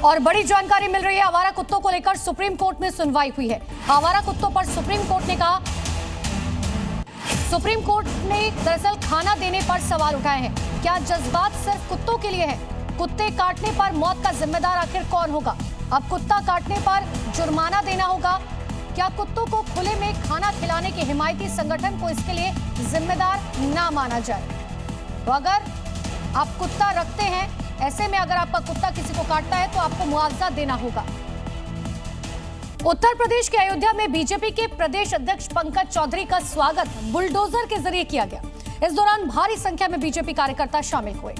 और बड़ी जानकारी मिल रही है, आवारा कुत्तों को लेकर सुप्रीम कोर्ट में सुनवाई हुई है। आवारा कुत्तों पर सुप्रीम कोर्ट ने दरअसल खाना देने पर सवाल उठाए हैं। क्या जज्बात सिर्फ कुत्तों के लिए है? कुत्ते काटने पर मौत का जिम्मेदार आखिर कौन होगा? अब कुत्ता काटने पर जुर्माना देना होगा। क्या कुत्तों को खुले में खाना खिलाने के हिमायती संगठन को इसके लिए जिम्मेदार ना माना जाए? तो अगर आप कुत्ता रखते हैं, ऐसे में अगर आपका कुत्ता किसी को काटता है तो आपको मुआवजा देना होगा। उत्तर प्रदेश के अयोध्या में बीजेपी के प्रदेश अध्यक्ष पंकज चौधरी का स्वागत बुलडोजर के जरिए किया गया। इस दौरान भारी संख्या में बीजेपी कार्यकर्ता शामिल हुए,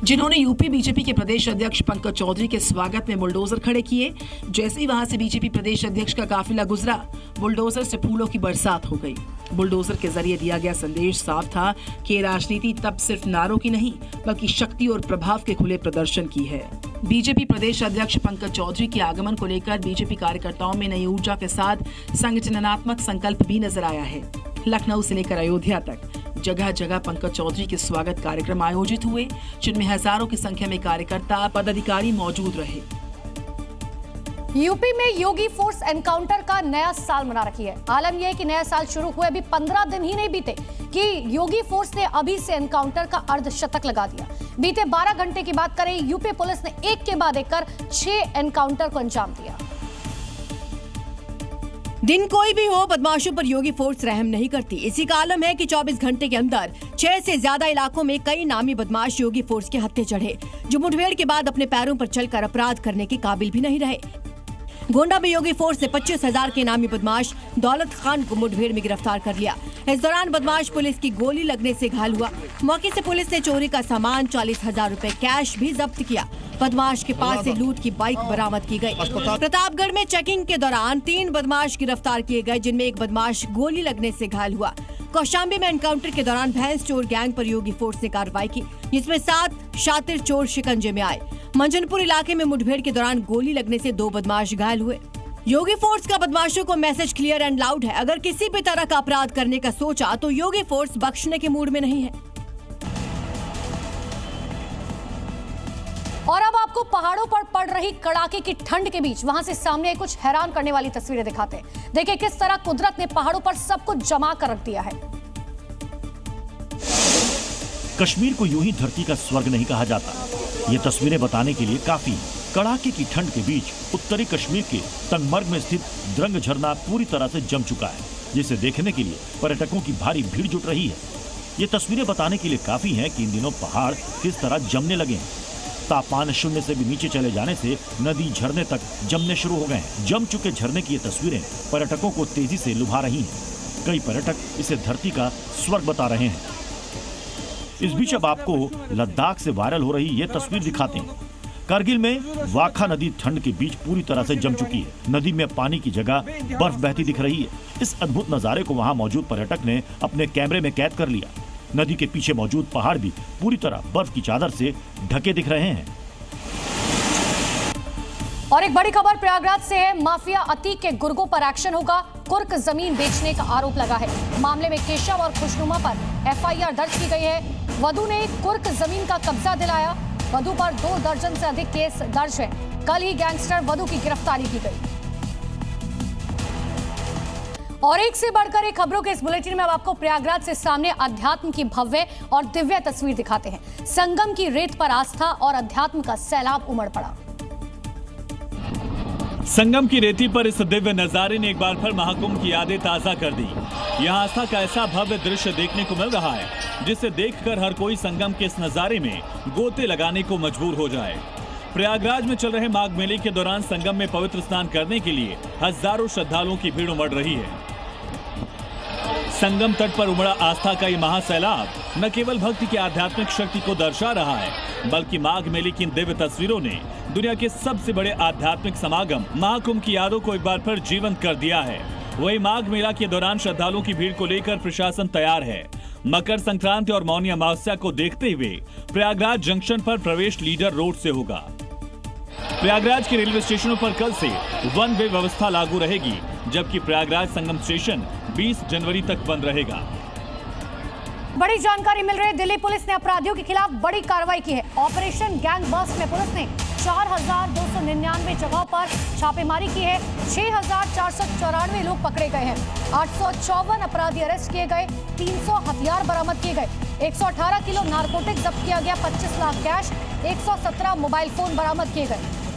जिन्होंने यूपी बीजेपी के प्रदेश अध्यक्ष पंकज चौधरी के स्वागत में बुलडोजर खड़े किए। जैसे ही वहां से बीजेपी प्रदेश अध्यक्ष का काफिला गुजरा, बुलडोजर से फूलों की बरसात हो गई। बुलडोजर के जरिए दिया गया संदेश साफ था कि राजनीति तब सिर्फ नारों की नहीं, बल्कि शक्ति और प्रभाव के खुले प्रदर्शन की है। बीजेपी प्रदेश अध्यक्ष पंकज चौधरी के आगमन को लेकर बीजेपी कार्यकर्ताओं में नई ऊर्जा के साथ संगठनात्मक संकल्प भी नजर आया है। लखनऊ से लेकर अयोध्या तक जगह जगह पंकज चौधरी के स्वागत कार्यक्रम आयोजित हुए, जिनमें हजारों की संख्या में कार्यकर्ता पदाधिकारी मौजूद रहे। यूपी में योगी फोर्स एनकाउंटर का नया साल मना रखी है। आलम यह है कि नया साल शुरू हुए अभी 15 दिन ही नहीं बीते कि योगी फोर्स ने अभी से एनकाउंटर का अर्धशतक लगा दिया। बीते 12 घंटे की बात करें, यूपी पुलिस ने एक के बाद एक कर 6 एनकाउंटर को अंजाम दिया। दिन कोई भी हो, बदमाशों पर योगी फोर्स रहम नहीं करती। इसी का आलम है कि 24 घंटे के अंदर 6 से ज्यादा इलाकों में कई नामी बदमाश योगी फोर्स के हत्थे चढ़े, जो मुठभेड़ के बाद अपने पैरों पर चलकर अपराध करने के काबिल भी नहीं रहे। गोंडा में योगी फोर्स ने 25,000 के नामी बदमाश दौलत खान को मुठभेड़ में गिरफ्तार कर लिया। इस दौरान बदमाश पुलिस की गोली लगने से घायल हुआ। मौके से पुलिस ने चोरी का सामान 40,000 रुपए कैश भी जब्त किया। बदमाश के पास से लूट की बाइक बरामद की गई। प्रतापगढ़ में चेकिंग के दौरान 3 बदमाश गिरफ्तार किए गए, जिनमें एक बदमाश गोली लगने से घायल हुआ। कौशाम्बी में एनकाउंटर के दौरान भैंस चोर गैंग पर योगी फोर्स ने कार्रवाई की, जिसमें 7 शातिर चोर शिकंजे में आए। मंजनपुर इलाके में मुठभेड़ के दौरान गोली लगने से 2 बदमाश घायल हुए। योगी फोर्स का बदमाशों को मैसेज क्लियर एंड लाउड है, अगर किसी भी तरह का अपराध करने का सोचा तो योगी फोर्स बख्शने के मूड में नहीं है। और अब आपको पहाड़ों पर पड़ रही कड़ाके की ठंड के बीच वहां से सामने कुछ हैरान करने वाली तस्वीरें दिखाते हैं। देखिए किस तरह कुदरत ने पहाड़ों पर सब कुछ जमा कर रख दिया है। कश्मीर को यूं ही धरती का स्वर्ग नहीं कहा जाता। ये तस्वीरें बताने के लिए काफी। कड़ाके की ठंड के बीच उत्तरी कश्मीर के तंगमर्ग में स्थित द्रंग झरना पूरी तरह से जम चुका है, जिसे देखने के लिए पर्यटकों की भारी भीड़ जुट रही है। ये तस्वीरें बताने के लिए काफी हैं कि इन दिनों पहाड़ किस तरह जमने लगे हैं। तापमान 0 से भी नीचे चले जाने से नदी झरने तक जमने शुरू हो गए हैं। जम चुके झरने की ये तस्वीरें पर्यटकों को तेजी से लुभा रही हैं। कई पर्यटक इसे धरती का स्वर्ग बता रहे हैं। इस बीच अब आपको लद्दाख से वायरल हो रही ये तस्वीर दिखाते हैं। कारगिल में वाखा नदी ठंड के बीच पूरी तरह से जम चुकी है। नदी में पानी की जगह बर्फ बहती दिख रही है। इस अद्भुत नजारे को वहां मौजूद पर्यटक ने अपने कैमरे में कैद कर लिया। नदी के पीछे मौजूद पहाड़ भी पूरी तरह बर्फ की चादर से ढके दिख रहे हैं। और एक बड़ी खबर प्रयागराज से है। माफिया अतीक के गुर्गों पर एक्शन होगा। कुर्क जमीन बेचने का आरोप लगा है। मामले में केशव और खुशनुमा पर एफआईआर दर्ज की गई है। वधु ने कुर्क जमीन का कब्जा दिलाया। वधु पर 2 दर्जन से अधिक केस दर्ज है। कल ही गैंगस्टर वधु की गिरफ्तारी की गई। और एक से बढ़कर एक खबरों के इस बुलेटिन में अब आपको प्रयागराज से सामने अध्यात्म की भव्य और दिव्य तस्वीर दिखाते हैं। संगम की रेत पर आस्था और अध्यात्म का सैलाब उमड़ पड़ा। संगम की रेती पर इस दिव्य नजारे ने एक बार फिर महाकुंभ की यादें ताजा कर दी। यहाँ आस्था का ऐसा भव्य दृश्य देखने को मिल रहा है, जिसे देखकर हर कोई संगम के इस नजारे में गोते लगाने को मजबूर हो जाए। प्रयागराज में चल रहे माघ मेले के दौरान संगम में पवित्र स्नान करने के लिए हजारों श्रद्धालुओं की भीड़ उमड़ रही है। संगम तट पर उमड़ा आस्था का ये महासैलाब न केवल भक्ति की आध्यात्मिक शक्ति को दर्शा रहा है, बल्कि माघ मेले की इन दिव्य तस्वीरों ने दुनिया के सबसे बड़े आध्यात्मिक समागम महाकुंभ की यादों को एक बार फिर जीवंत कर दिया है। वहीं माघ मेला के दौरान श्रद्धालुओं की भीड़ को लेकर प्रशासन तैयार है। मकर संक्रांति और मौनी अमावस्या को देखते हुए प्रयागराज जंक्शन पर प्रवेश लीडर रोड से होगा। प्रयागराज के रेलवे स्टेशनों पर कल से 1 वे व्यवस्था लागू रहेगी, जबकि प्रयागराज संगम स्टेशन 20 जनवरी तक बंद रहेगा। बड़ी जानकारी मिल रही है, दिल्ली पुलिस ने अपराधियों के खिलाफ बड़ी कार्रवाई की है। ऑपरेशन गैंग बस्ट में पुलिस ने 4,299 जगहों पर छापेमारी की है। 6,494 लोग पकड़े गए हैं। 854 अपराधी अरेस्ट किए गए। 300 हथियार बरामद किए गए। 118 किलो नारकोटिक जब्त किया गया। 25 लाख कैश, 117 मोबाइल फोन बरामद किए गए।